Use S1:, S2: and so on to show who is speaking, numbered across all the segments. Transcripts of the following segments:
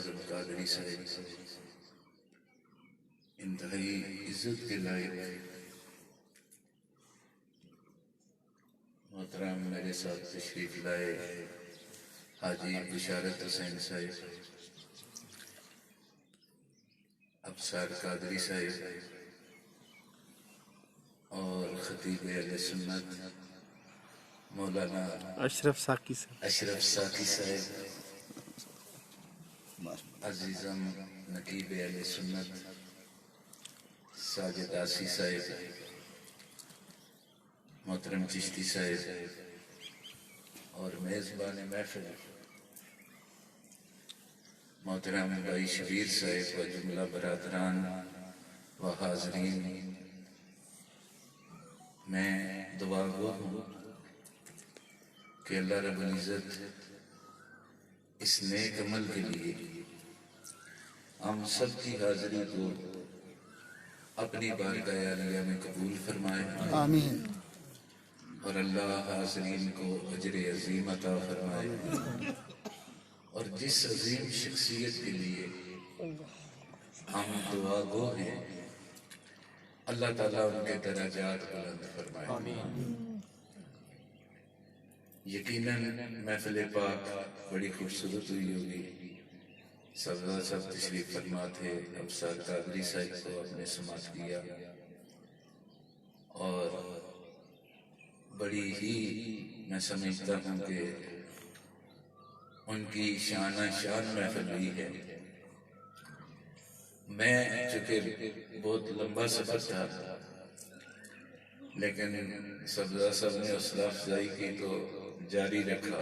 S1: محترم قادری صاحب انتہائی عزت کے لائق محترم میرے ساتھ تشریف لائے حاجی بشارت حسین صاحب، ابصار قادری صاحب اور خطیب اہل سنت مولانا
S2: اشرف ساکی
S1: صاحب، عزیزم نقیب اہل سنت ساجد آسی صاحب، محترم چشتی صاحب اور میزبان محفل محترم بھائی شبیر صاحب و جملہ برادران و حاضرین، میں دعا گو ہوں کہ اللہ رب العزت اس نیک عمل کے لیے ہم سب کی حاضری کو اپنی بارگاہ عالیہ میں قبول فرمائے،
S3: آمین۔
S1: اور اللہ حاضرین کو اجر عظیم عطا فرمائے، اور جس عظیم شخصیت کے لیے ہم دعا گو ہیں اللہ تعالیٰ ان کے درجات بلند فرمائے۔ یقیناً محفل پاک بڑی خوبصورت ہوئی ہوگی۔ سبزہ صاحب تشریف فرما تھے، ابصار قادری صاحب کو اپنے سماعت کیا، اور بڑی ہی میں سمجھتا ہوں کہ ان کی شان محفل ہوئی ہے۔ میں چونکہ بہت لمبا سفر تھا، لیکن سبزہ صاحب نے حوصلہ افزائی کی تو جاری رکھا،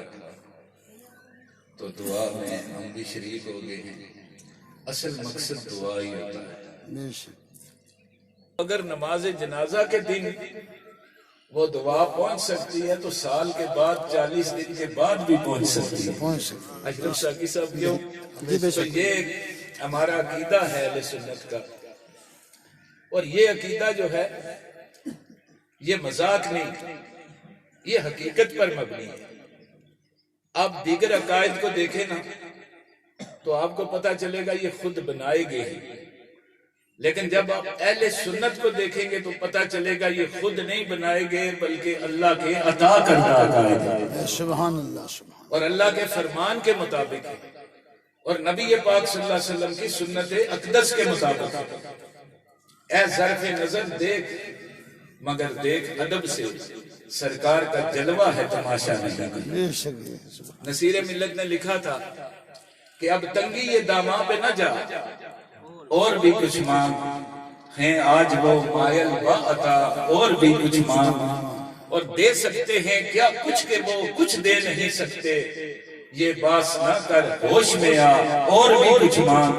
S1: تو دعا میں ہم بھی شریک ہو گئے ہیں۔ اصل مقصد دعا ہی ہوتا ہے۔
S4: اگر نماز جنازہ کے دن وہ دعا پہنچ سکتی ہے تو سال کے بعد 40 دن کے بعد بھی پہنچ سکتی ہے۔ اشرف ساکی صاحب کیوں؟ تو یہ ہمارا عقیدہ ہے اہل سنت کا، اور یہ عقیدہ جو ہے یہ مذاق نہیں، یہ حقیقت پر مبنی ہے۔ آپ دیگر عقائد کو دیکھیں نا تو آپ کو پتا چلے گا یہ خود بنائے گئے ہیں، لیکن جب آپ اہل سنت کو دیکھیں گے تو پتا چلے گا یہ خود نہیں بنائے گئے بلکہ اللہ کے عطا کردہ عقائد ہیں،
S3: سبحان اللہ،
S4: اور اللہ کے فرمان کے مطابق ہے، اور نبی پاک صلی اللہ علیہ وسلم کی سنت اقدس کے مطابق ہے۔ اے ظرف نظر دیکھ مگر دیکھ ادب سے، سرکار کا جلوہ ہے تماشا نہیں۔ نصیر ملت نے لکھا تھا کہ اب تنگی یہ داماں پہ نہ جا، اور بھی کچھ مانگ ہیں آج وہ مائل و عطا، اور بھی کچھ مانگ اور دے سکتے ہیں کیا کچھ کہ وہ کچھ دے نہیں سکتے، یہ باس نہ کر ہوش میں آ، اور بھی کچھ مانگ،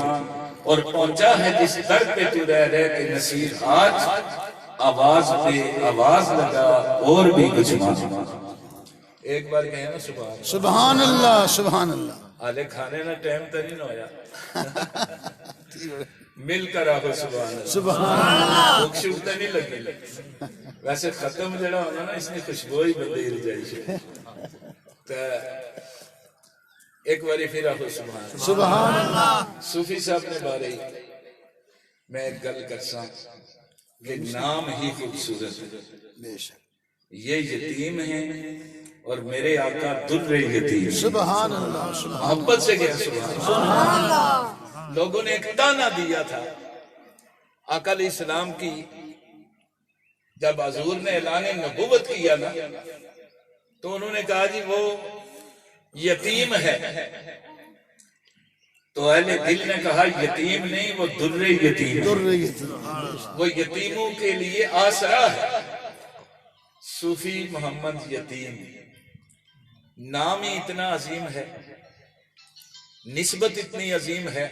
S4: اور پہنچا ہے جس در پہ تو رہ کہ نصیر آج آواز پہ آواز لگا، اور بھی کچھ مانگ۔ ایک بار کہیں نا
S3: سبحان اللہ، سبحان اللہ۔
S4: آلے کھانے نہ ٹائم تا نہیں ہویا، مل کر آخو سبحان اللہ، بھوک شکتا نہیں لگی۔ ویسے ختم جڑا ہونا نا اس نے خوشبوئی بندی رجائی سے، تو ایک باری پھر آخو سبحان اللہ۔ صوفی صاحب نے بارے میں ایک گل کرساں کہ نام ہی خوبصورت ہے، یہ یتیم ہیں اور میرے آقا در یتیم،
S3: سبحان اللہ،
S4: محبت سے کیا سبحان اللہ۔ لوگوں نے ایک تانا دیا تھا آقا علیہ السلام کی، جب حضور نے اعلان نبوت کیا نا تو انہوں نے کہا جی وہ یتیم ہے، تو اہل دل نے کہا یتیم نہیں وہ در یتیم، وہ یتیموں کے لیے آسرا ہے۔ صوفی محمد یتیم، نام ہی اتنا عظیم ہے، نسبت اتنی عظیم ہے،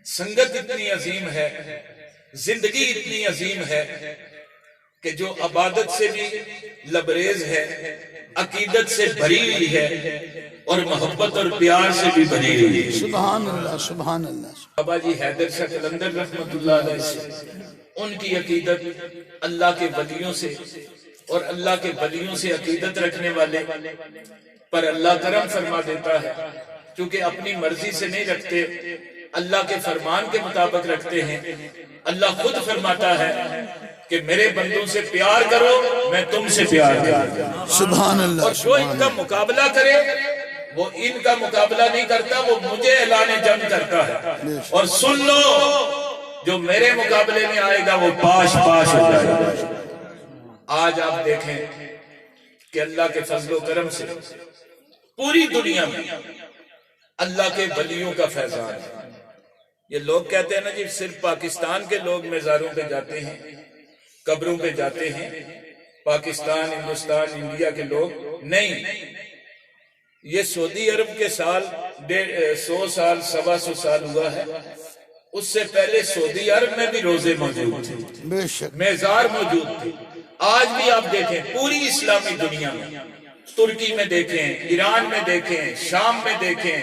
S4: سنگت اتنی عظیم ہے، زندگی اتنی عظیم ہے کہ جو عبادت سے بھی لبریز ہے، عقیدت سے بھری ہوئی ہے، اور محبت اور پیار سے بھی بھری ہوئی ہے۔
S3: سبحان اللہ، سبحان اللہ۔
S4: بابا جی حیدر شاہ قلندر رحمت اللہ علیہ سے ان کی عقیدت اللہ کے ولیوں سے اور اللہ کے ولیوں سے عقیدت رکھنے والے پر اللہ کرم فرما دیتا ہے۔ چونکہ اپنی مرضی سے نہیں رکھتے، اللہ کے فرمان کے مطابق رکھتے ہیں۔ اللہ خود فرماتا ہے کہ میرے بندوں سے پیار کرو، میں تم سے پیار کروں۔
S3: سبحان اللہ
S4: اور جو ان کا مقابلہ کرے وہ ان کا مقابلہ نہیں کرتا، وہ مجھے اعلان جنگ کرتا ہے۔ اور سن لو، جو میرے مقابلے میں آئے گا وہ پاش پاش ہو جائے گا۔ آج آپ دیکھیں کہ اللہ کے فضل و کرم سے پوری دنیا میں اللہ کے ولیوں کا فیضان ہے۔ یہ لوگ کہتے ہیں نا جی صرف پاکستان کے لوگ مزاروں پہ جاتے ہیں، قبروں پہ جاتے ہیں، پاکستان، ہندوستان، انڈیا کے لوگ نہیں۔ یہ سعودی عرب کے سال 100 سال 125 سال ہوا ہے، اس سے پہلے سعودی عرب میں بھی روزے موجود تھے،
S3: بے شک
S4: میزار موجود تھے۔ آج بھی آپ دیکھیں پوری اسلامی دنیا میں، ترکی میں دیکھیں، ایران میں دیکھیں، شام میں دیکھیں،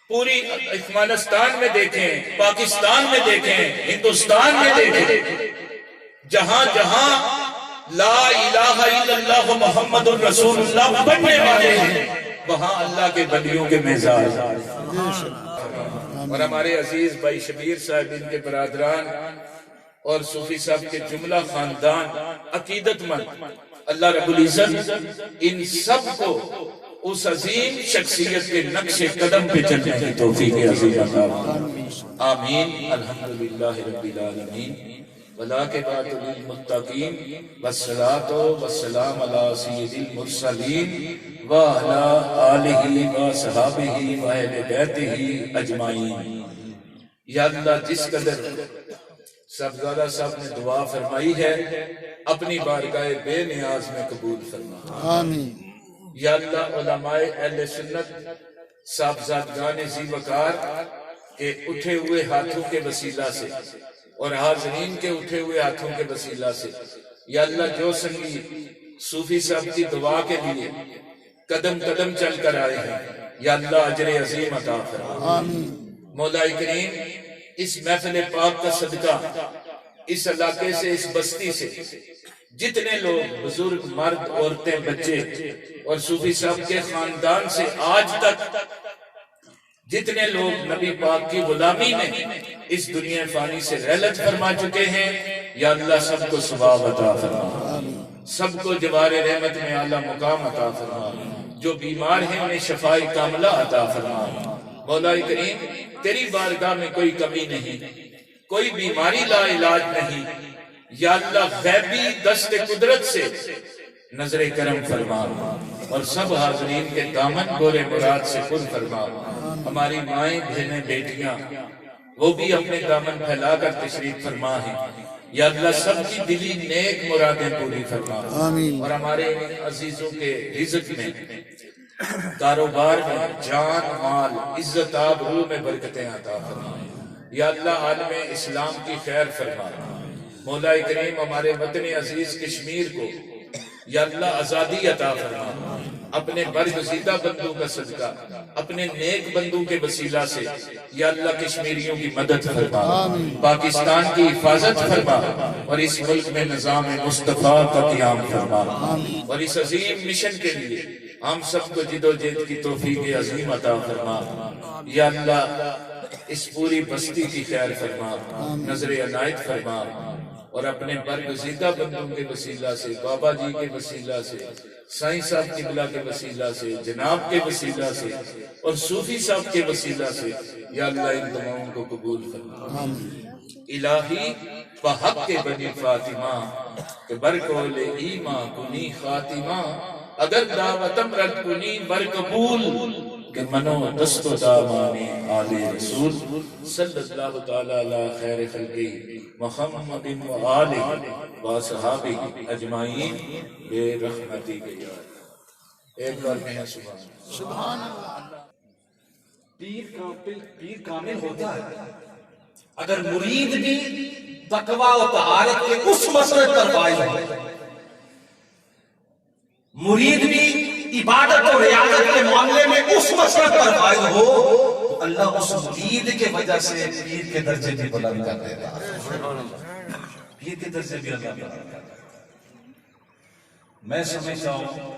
S4: پوری افغانستان میں دیکھیں، پاکستان میں دیکھیں، ہندوستان میں دیکھیں، جہاں جہاں لا الہ الا اللہ محمد الرسول اللہ پڑھنے والے ہیں وہاں اللہ کے ولیوں کے میزار۔ اور ہمارے عزیز بھائی شبیر صاحب، ان کے برادران اور صوفی صاحب کے جملہ خاندان عقیدت مند، اللہ رب العزت ان سب کو اس عظیم شخصیت کے نقش قدم پہ چلنے کی توفیق عظیم عطا فرمائے۔ آمین۔ الحمدللہ رب العالمین، والعاقبۃ للمتقین، والصلاۃ والسلام علی سید المرسلین وعلی آلہ وصحبہ واہل بیتہ اجمعین۔ یا اللہ، جس قدر صاحبزادہ صاحب نے دعا فرمائی ہے اپنی بارگاہ بے نیاز میں قبول فرما۔
S3: آمین۔
S4: یا اللہ، علماء اہل سنت صاحبزادگان ذی وقار کے اٹھے ہوئے ہاتھوں کے وسیلہ سے اور حاضرین کے اٹھے ہوئے ہاتھوں کے وسیلہ سے، یا اللہ جو سنگی صوفی صاحب کی دعا کے لیے قدم قدم چل کر آئے ہیں، یا اللہ اجر عظیم عطا فرما۔
S3: آمین۔
S4: مولا کریم، اس محفل پاک کا صدقہ اس علاقے سے، اس بستی سے جتنے لوگ بزرگ، مرد، عورتیں، بچے اور صوفی صاحب کے خاندان سے آج تک جتنے لوگ نبی پاک کی غلامی میں اس دنیا فانی سے رحلت فرما چکے ہیں، یا اللہ سب کو ثواب عطا فرما، سب کو جوار رحمت میں اعلیٰ مقام عطا فرما، جو بیمار ہیں انہیں شفاء کاملہ عطا فرما۔ مولا کریم، تیری بارگاہ میں کوئی کمی نہیں، کوئی بیماری لا علاج نہیں، یا اللہ غیبی دست قدرت سے نظر کرم فرما اور سب حاضرین کے دامن گورے مراد سے پر فرما۔ ہماری مائیں، بہنیں، بیٹیاں وہ بھی اپنے دامن پھیلا کر تشریف فرما ہے، یا اللہ سب کی دلی نیک مرادیں پوری فرما۔
S3: آمین۔
S4: اور ہمارے عزیزوں کے رزق میں، کاروبار میں، جان مال، عزت آبرو میں برکتیں عطا فرما، یا اللہ عالم اسلام کی خیر فرما۔ مولا کریم، ہمارے وطن عزیز کشمیر کو یا اللہ آزادی عطا فرما، اپنے برگزیدہ بندوں کا صدقہ، اپنے نیک بندوں کے وسیلہ سے یا اللہ کشمیریوں کی مدد فرما، پاکستان کی حفاظت فرما اور اس ملک میں نظام مصطفیٰ کا قیام فرما، اور اس عظیم مشن کے لیے ہم سب کو جد و جہد کی توفیق عظیم عطا فرما۔ یا اللہ اس پوری بستی کی خیر فرما، نظر عنایت فرما، اور اپنے برگزیدہ بندوں کے وسیلہ سے، بابا جی کے وسیلہ سے، سائیں صاحب قبلہ کے وسیلہ سے، جناب کے وسیلہ سے اور صوفی صاحب کے وسیلہ سے، یا اللہ ان تمام کو قبول فرما۔ الہی بحق کے بنی فاطمہ کہ برکول ایماں کنی خاتمہ، اگر دعوتم رد کنی برقبول کہ منو دست و دامانی آل رسول صلی اللہ تعالی علی خیر خلقی محمد و آلہ و صحابہ اجمعین بے رحمتی کے یار۔ ایک بار میں سبحان اللہ۔
S2: پیر کامل ہوتا ہے اگر مرید بھی تقوی و طہارت کے اس مسلک پر فائز ہو، مرید بھی عبادت و ریاضت کے معاملے میں اس مسلک پر فائز ہو، تو اللہ اس مرید کے وجہ سے پیر کے درجے بھی بلند کر دیتا ہے، پیر کے درجے بھی اللہ بلند کرتا ہے۔ میں سمجھتا ہوں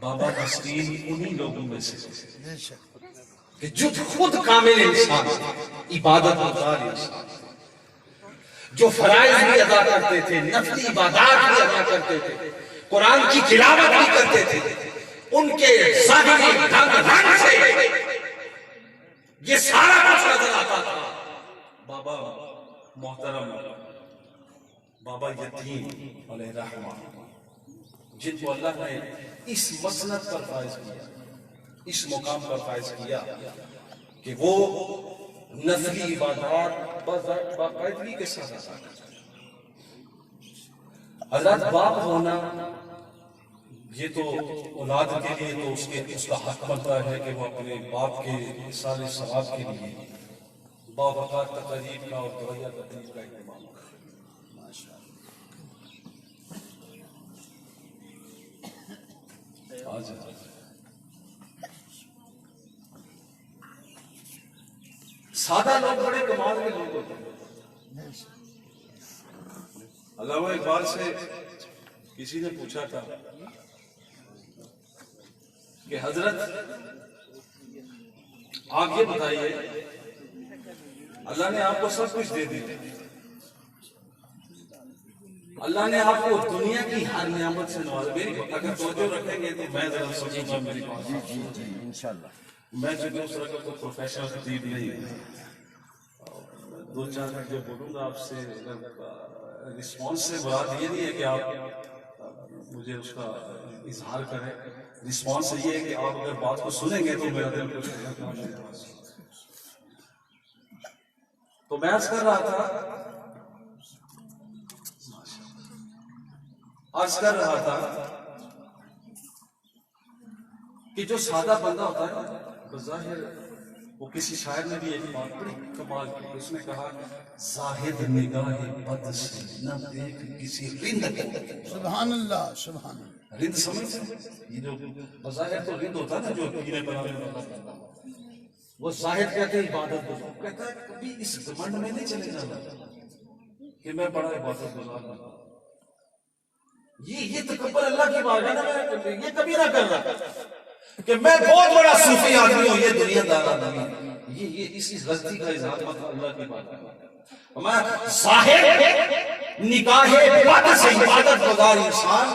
S2: بابا مسکین انہی لوگوں میں سے کہ جو خود کامل انسان، عبادت گزار انسان، جو فرائض بھی ادا کرتے تھے، نفلی عبادات بھی ادا کرتے تھے، قرآن کی تلاوت بھی کرتے تھے، ان کے ظاہری ڈھنگ سے یہ سارا کچھ نظر آتا تھا۔ بابا محترم، بابا یتیم علیہ رحمہ، جن کو اللہ نے اس مسند پر فائز کیا، اس مقام پر فائز کیا کہ وہ نفلی عبادات باقاعدگی کے ساتھ ادا کرتے۔ حضرت باپ ہونا یہ تو اولاد کے لیے تو اس کا حق بنتا ہے کہ وہ اپنے باپ کے احسان ثواب کے لیے باوقار تقریب کا اور دویہ تقریب کا اہتمام کرے۔ سادہ لوگ بڑے کمال کے لوگ ہوتے ہیں۔
S5: علامہ اقبال سے کسی نے پوچھا تھا کہ حضرت آپ یہ بتائیے، اللہ نے آپ کو سب کچھ دے دیا، اللہ نے آپ کو دنیا کی ہر نعمت سے نوازا، میری اگر توجہ رکھیں گے تو میں ذرا سمجھوں گا میری بات۔ انشاءاللہ میں چونکہ اس طرح کا کوئی پروفیشنل خطیب نہیں ہوں، دو چار جو بولوں گا آپ سے، رسپانس سے مراد یہ نہیں ہے کہ آپ مجھے اس کا اظہار کریں، رسپانس یہ ہے کہ آپ اگر بات کو سنیں گے تو میرا دل خوش ہوگا۔ تو میں عرض کر رہا تھا کہ جو سادہ بندہ ہوتا ہے بظاہر، وہ کسی شاعر نے بھی ایک بات بڑی کمال کی، اس نے کہا زاہد نگاہ بد سے نہ دیکھ کسی رند کو۔
S3: سبحان اللہ، سبحان اللہ۔
S5: رند سمجھتے ہیں؟ یہ جو بظاہر تو رند ہوتا ہے نا، جو پینے بنانے والا کرتا ہے، وہ زاہد کہتے ہیں عبادت گزار، کہتا ہے کبھی اس گھمنڈ میں نہیں چلے جانا کہ میں بڑا عبادت گزار ہوں۔ یہ تکبر اللہ کی بارگاہ میں یہ کبھی نہ کر رہا کہ میں بہت بڑا صوفی آدمی ہوں، یہ دنیا دار آدمی ہے، یہ اسی غلطی کا اظہار مت اللہ کی بات ہے۔ میں ظاہر نگاہ بد سے عبادت گزار انسان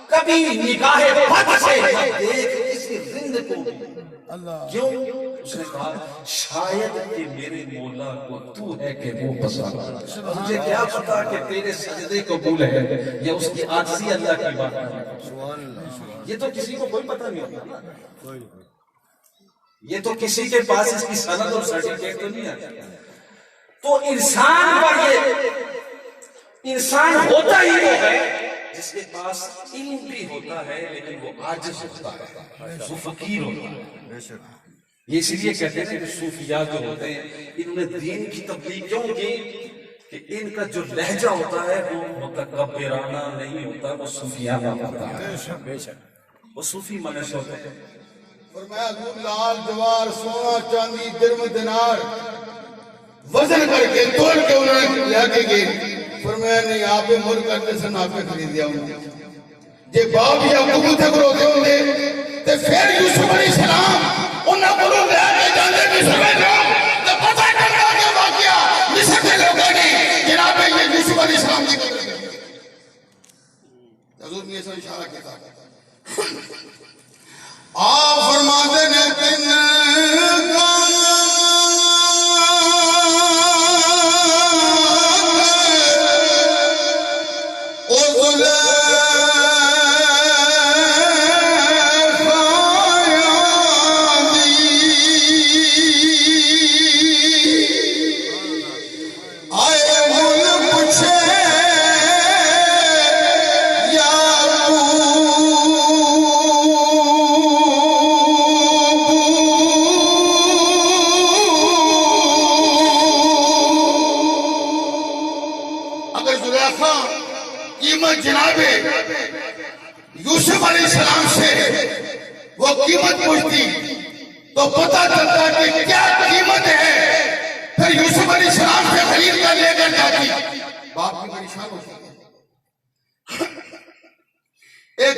S5: کبھی نگاہ بد سے نہ دیکھ کسی رند کو بھی۔
S3: اللہ
S5: کیوں؟ اس نے کہا شاید کہ میرے مولا کو تو ہے کہ وہ پسند، مجھے کیا پتا کہ تیرے سجدے قبول ہے یا اس کی عاجزی اللہ کی بات ہے۔ یہ تو کسی کو کوئی پتہ نہیں ہوتا، یہ تو کسی کے پاس اس کی سند اور سرٹیفکیٹ تو نہیں آتی۔ تو انسان پر یہ انسان ہوتا ہی وہ ہے جس کے پاس علم بھی ہوتا ہے لیکن وہ عاجز ہوتا ہے، وہ فقیر ہوتا ہے۔ یہ اس لیے کہتے ہیں کہ صوفیاء جو ہوتے ہیں انہوں نے دین کی تبلیغ کیوں کی کہ ان کا جو لہجہ ہوتا ہے وہ متکبرانہ نہیں ہوتا، وہ صوفیانہ ہوتا ہے، وہ صوفی منش ہوتے ہیں۔
S3: فرمایا حضور لال جوار سونا چاندی درم دینار وزن کر کے تول کے انہوں نے لے کے گئے، فرمایا نہیں آپ مر کرتے سن آپ خرید دیا ہوں جے باپ یا ابو تھے کروتے ہوں دے تے پھر یوسف علیہ السلام انہاں کو لے کے جاندے مصر میں لوگ تے پتہ کرنا کے واقعہ مصر کے لوگوں نے جناب یہ یوسف علیہ السلام کی حضور نے ایسا اشارہ کیا تھا۔ آپ فرماتے ہیں کن جناب یوسف علیہ السلام سے وہ قیمت پوچھتی تو پتہ چلتا کہ کیا قیمت ہے، پھر یوسف علیہ السلام سے خرید کر لے کر جاتی۔ باپ کی بڑی شان ہوتی ہے۔ ایک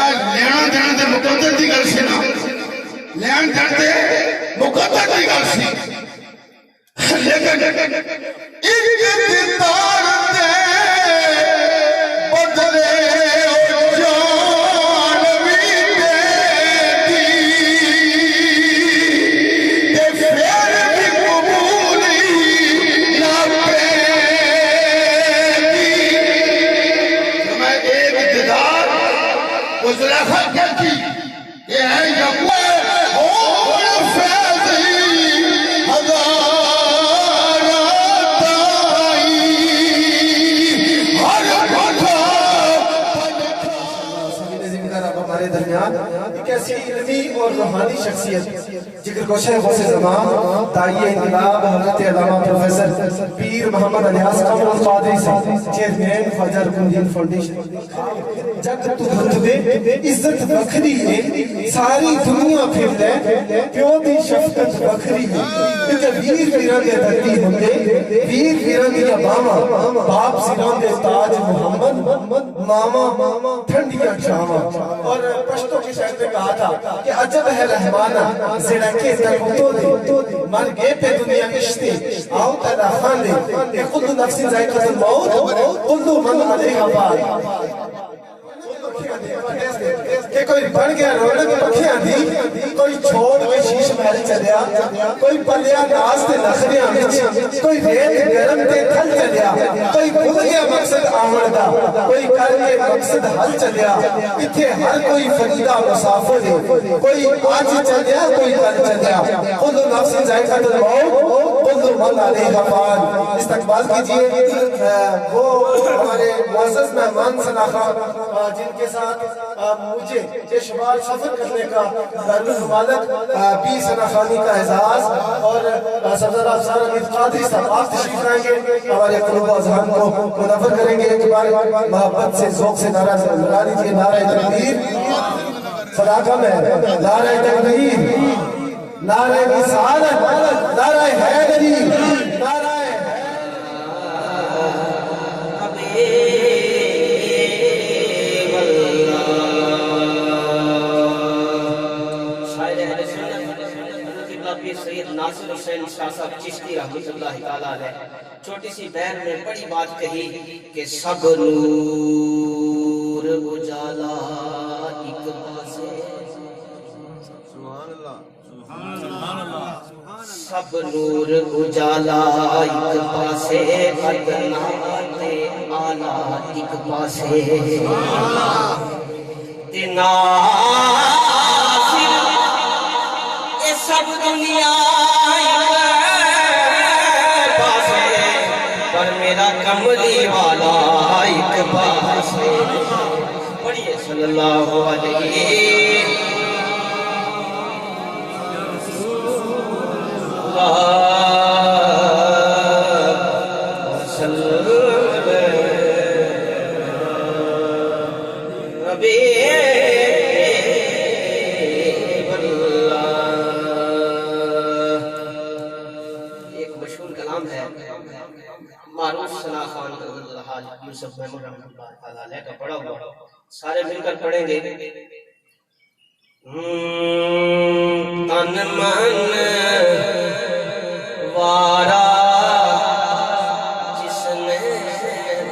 S3: فرمایا لینا دینا تے مقدر دی گل سی نا، لین دین تے مقدر دی گل سی، لیکن ایک دیدار دے بدلے جان بھی دے دی تے پھر بھی قبولی نہ پیدی۔ میں ایک دیدار وہ زلیخا کہتی یہ ہے یقوی اور فیضی
S6: ہمارے درمیان ایک ایسی علمی اور روحانی شخصیت جگر گوشہ غوث زمان داعیہ انقلاب حضرت علامہ پروفیسر پیر محمد الیاس قمر القادری صاحب چیئرمین خواجہ رکن الدین فاؤنڈیشن جگ تو بندے عزت وکھری ہے ساری دنیا پھر لے پیو دی شفقت وکھری ہے کیونکہ ویر ویران دے دھرتی ہوندے ویر ویران دے باما باپ سیران دے تاج محمد ماما ٹھنڈیاں شاما اور پشتوں کے شاعر نے کہا تھا کہ عجب ہے رحمانہ زڑکے تکتو دے مر گئے پہ دنیا کشتے آؤ تیدا خان دے کہ خود نفس ذائقہ الموت خود من علیہ بار کہ کوئی بڑھ گیا رونق پکھیاں دی کوئی چھوڑ کے شیش محل چلیا کوئی پلیا ناز تے نخریاں وچ کوئی ریت گرم تے تھل چلیا کوئی بھول گیا مقصد آمن دا کوئی کر کے مقصد حل چلیا اتھے ہر کوئی فریدہ مسافر ہے کوئی آج چلیا کوئی کل چلیا خود نفس ذائقہ الموت خود من علیہ فان۔ استقبال کیجئے وہ ہمارے معزز مہمان سناخہ جن کے ساتھ مجھے یہ شمال سفر کرنے کا دارالمالک بی سناخانی کا اعزاز اور سردار افسر امید قادری صاحب آپ تشریف لائیں گے ہمارے قلوب و اذہان کو منور کریں گے۔ ایک بار محبت سے ذوق سے نعرہ لگا لیجیے نعرہ تکبیر خدا کم ہے، نعرہ تکبیر، نعرہ رسالت، نعرہ حیدری، نعرہ
S7: سید ناصر حسین شاہ صاحب چشتی رحمت اللہ تعالیٰ علیہ چھوٹی سی بہن میں بڑی بات کہی کہ سب نور اجالا ایک پاسے، سب نور اجالا ایک پاسے، ادنا تے آلہ ایک پاسے، سب دنیا پاسے پر میرا کملی والا ایک پاسے۔ پڑھیے صلی اللہ علیہ وسلم۔ معروف ثنا خان حاج یوسف محمود رحمۃ اللہ تعالیٰ علیہ کا پڑھا ہوا سارے مل کر پڑھیں گے۔ تن من وارا جس نے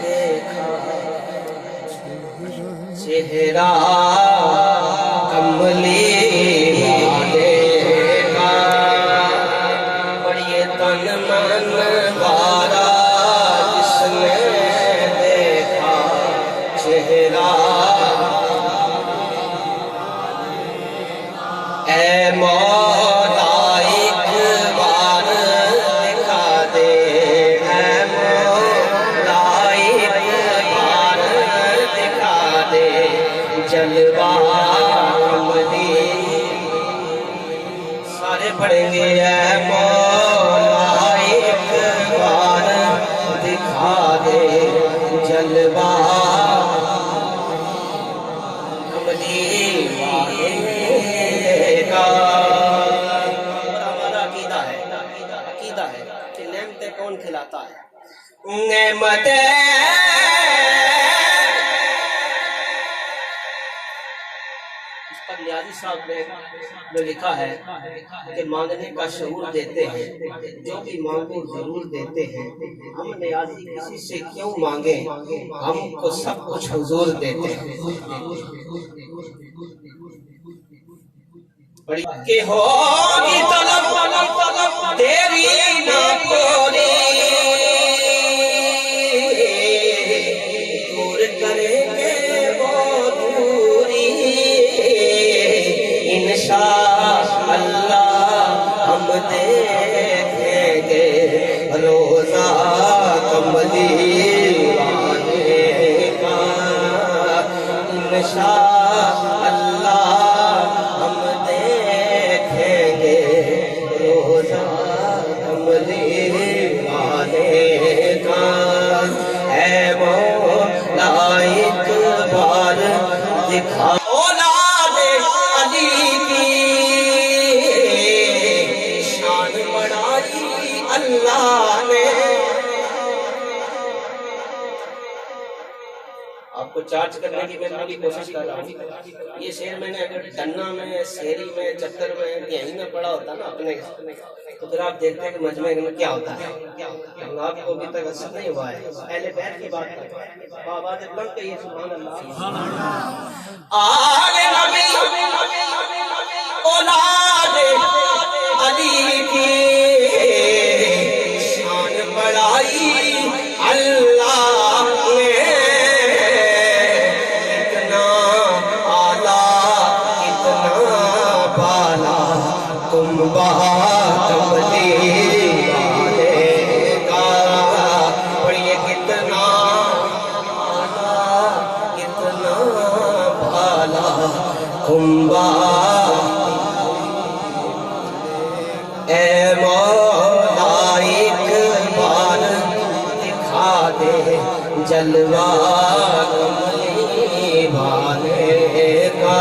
S7: دیکھا چہرہ کملی والے کا، پڑھیے تن من وارا اے مولا ایک بار دکھا دے، اے مولا ایک بار دکھا دے جلوہ مدی۔ سارے پڑھیں گے اے مولا ایک بار دکھا دے جلوہ عقیدہ ہے کہ نعمتیں کون کھلاتا ہے؟ نعمتیں اس پر نیازی صاحب نے جو لکھا ہے کہ مانگنے کا شعور دیتے ہیں، جو بھی مانگو ضرور دیتے ہیں، ہم نیازی کسی سے کیوں مانگیں، ہم کو سب کچھ حضور دیتے ہیں۔ بڑی کہ ہوگی طلب تیری نہ پوری، دور کریں گے وہ دوری، انشاءاللہ ہم دیکھیں گے روزہ کملی والے کا، انشاءاللہ ہم دیکھیں گے روزہ کملی والے کا۔ اے مولا ایک بار دکھا اولاد علی کی شان بڑھائی اللہ نے۔ آپ کو چارج کرنے کی میں پوری کوشش کر رہا ہوں۔ یہ شعر میں نے اگر ڈنا میں، سیری میں، چتر میں یہیں نہ پڑھا ہوتا نا اپنے، تو پھر آپ دیکھتے ہیں کہ مجمع میں کیا ہوتا ہے۔ آپ کو ابھی تک اثر نہیں ہوا ہے۔ اہل بیت کی بات کریں، آواز بلند کہیے سبحان اللہ۔ آل نبی اولاد علی کی شان بڑھائی اللہ نے، کتنا اعلیٰ کتنا بالا کنبہ کملی والے کا، اور یہ کتنا اعلیٰ کتنا بالا کنبہ۔ اے مولا ایک بار دکھا دے جلوہ کملی والے کا،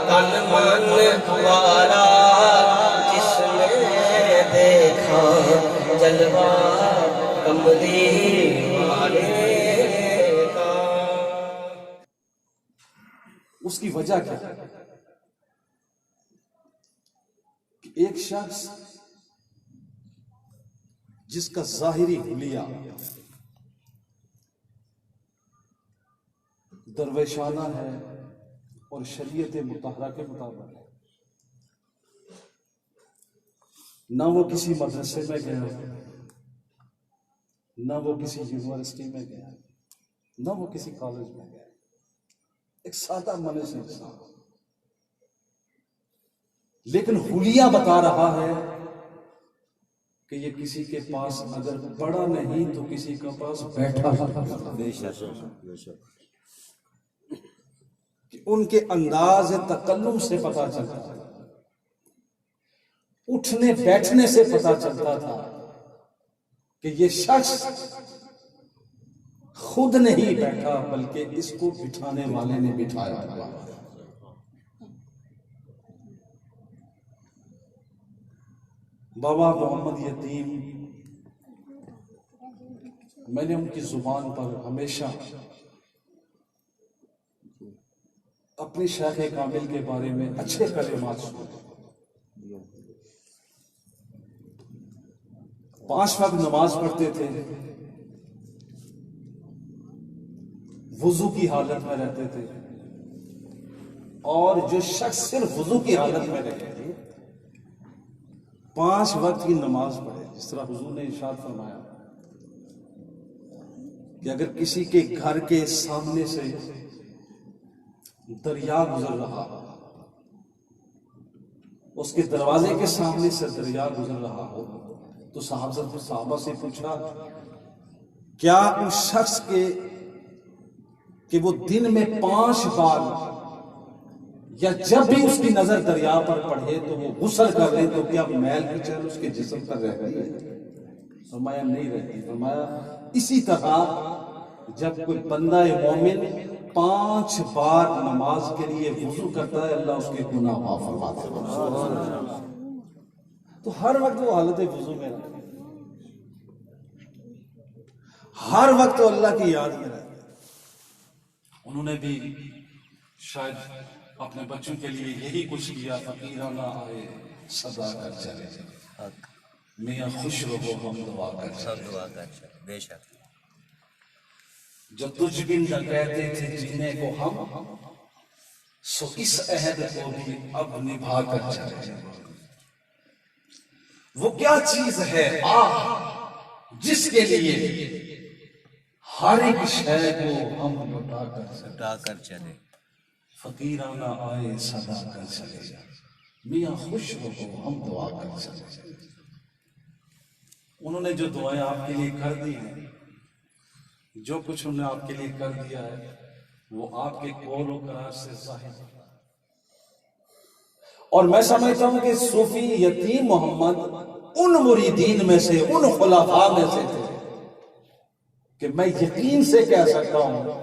S7: تن من وارا جس نے دیکھا جلوہ کملی والے کا۔
S5: اس کی وجہ کیا ہے کہ ایک شخص جس کا ظاہری حلیہ درویشانہ ہے اور شریعت مطہرہ کے مطابق ہے، نہ وہ کسی مدرسے میں گیا، نہ وہ کسی یونیورسٹی میں گیا، نہ وہ کسی کالج میں گیا، ایک سادہ منش انسان، لیکن حلیہ بتا رہا ہے کہ یہ کسی کے پاس اگر پڑھا نہیں تو کسی کے پاس بیٹھا کہ ان کے انداز تکلم سے پتا چلتا تھا، اٹھنے بیٹھنے سے پتا چلتا تھا کہ یہ شخص خود نہیں بیٹھا بلکہ اس کو بٹھانے والے نے بٹھایا تھا۔ بابا محمد یتیم، میں نے ان کی زبان پر ہمیشہ اپنے شیخ کامل کے بارے میں اچھے کلمات سنے۔ 5 وقت نماز پڑھتے تھے، وضو کی حالت میں رہتے تھے، اور جو شخص صرف وضو کی حالت میں رہتے تھے 5 وقت کی نماز پڑھے، جس طرح حضور نے ارشاد فرمایا کہ اگر کسی کے گھر کے سامنے سے دریا گزر رہا، اس کے دروازے کے سامنے سے دریا گزر رہا ہو، تو صحابہ سے پوچھا کیا اس شخص کے کہ وہ دن میں 5 بار یا جب بھی اس کی نظر دریا پر پڑے تو وہ غسل کر لے تو کیا میل کی چہر اس کے جسم پر رہتی ہے؟ فرمایا نہیں رہتی۔ فرمایا اسی طرح جب کوئی بندہ مومن 5 بار نماز کے لیے وضو کرتا ہے، اللہ اس کے گناہ معاف فرماتا ہے۔ تو ہر وقت وہ حالت وضو میں رہتا ہے، ہر وقت وہ اللہ کی یاد میں رہتا ہے۔ انہوں نے بھی شاید اپنے بچوں کے لیے یہی کچھ کیا، فقیرانہ آئے صدا کر چلے، میاں خوش رہو ہم دعا کر چلے،
S8: بے شک
S5: جو تجھ بن نہ کہتے تھے جینے کو ہم، سو اس عہد کو بھی اب نبھا کر چلے۔ وہ کیا چیز ہے آہ جس کے لیے ہر ایک شے کو ہم لٹا کر چلے، فقیرانہ آئے صدا کر چلے، میاں خوش رہو ہم دعا کر چلے۔ انہوں نے جو دعائیں آپ کے لیے کر دی ہیں، جو کچھ انہوں نے آپ کے لیے کر دیا ہے، وہ آپ کے قول و قرار سے ظاہر ہے۔ اور میں سمجھتا ہوں کہ صوفی یتیم محمد ان مریدین میں سے، ان خلفاء میں سے تھے کہ میں یقین سے کہہ سکتا ہوں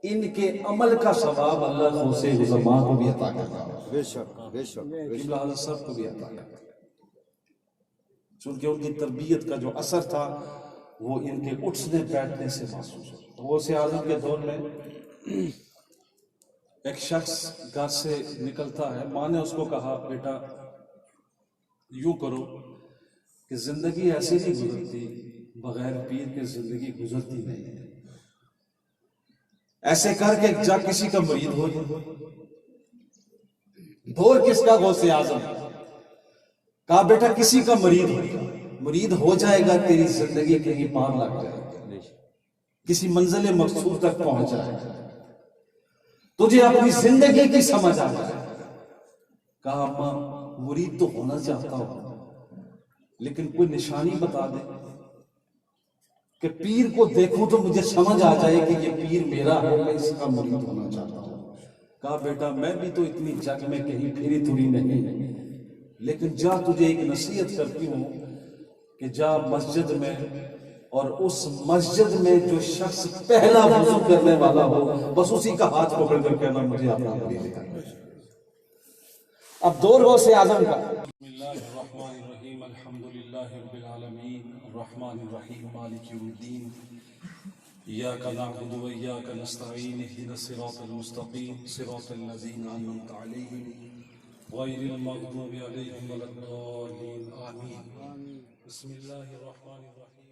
S5: ان کے عمل کا ثواب اللہ غوث زمان کو بھی عطا کرتا ہے،
S6: بے شک بے شک
S5: قبلہ حضرت صاحب کو بھی عطا کرتا ہے، چونکہ ان کی تربیت کا جو اثر تھا وہ ان کے اٹھنے بیٹھنے سے محسوس ہوتا۔ غوث اعظم کے دور میں ایک شخص گھر سے نکلتا ہے، ماں نے اس کو کہا بیٹا یوں کرو کہ زندگی ایسی نہیں گزرتی، بغیر پیر کے زندگی گزرتی نہیں ہے، ایسے کر کے جا کسی کا مرید ہو جائے۔ دور کس کا؟ غوث اعظم۔ کہا بیٹا کسی کا مرید ہو جائے گا، تیری زندگی کہیں پار لگ جائے گا، کسی منزل مقصود تک پہنچ جائے گا، تجھے اپنی زندگی کی سمجھ آ جائے۔ کہا ماں مرید تو ہونا چاہتا ہوں، لیکن کوئی نشانی بتا دے کہ پیر کو دیکھوں تو مجھے سمجھ آ جائے کہ یہ پیر میرا ہے، میں اس کا مرید ہونا چاہتا ہوں۔ کہا بیٹا میں بھی تو اتنی جگ میں کہیں پھری تھوڑی نہیں، لیکن جا تجھے ایک نصیحت کرتی ہوں کہ جا مسجد میں، اور اس مسجد میں جو شخص پہلا وضو کرنے والا ہو بس اسی کا ہاتھ پکڑ کر کہنا مجھے اپنا مرید ہے۔ اب دور غوث اعظم کا۔ بسم اللہ الرحمن الرحیم، الحمدللہ رب العالمین، الرحمن الرحیم، مالک یوم الدین، ایاک نعبد و ایاک نستعین، اہدنا الصراط المستقیم، صراط الذین انعمت علیہم غیر المغضوب علیہم ولا الضالین، آمین۔ بسم اللہ الرحمن الرحیم۔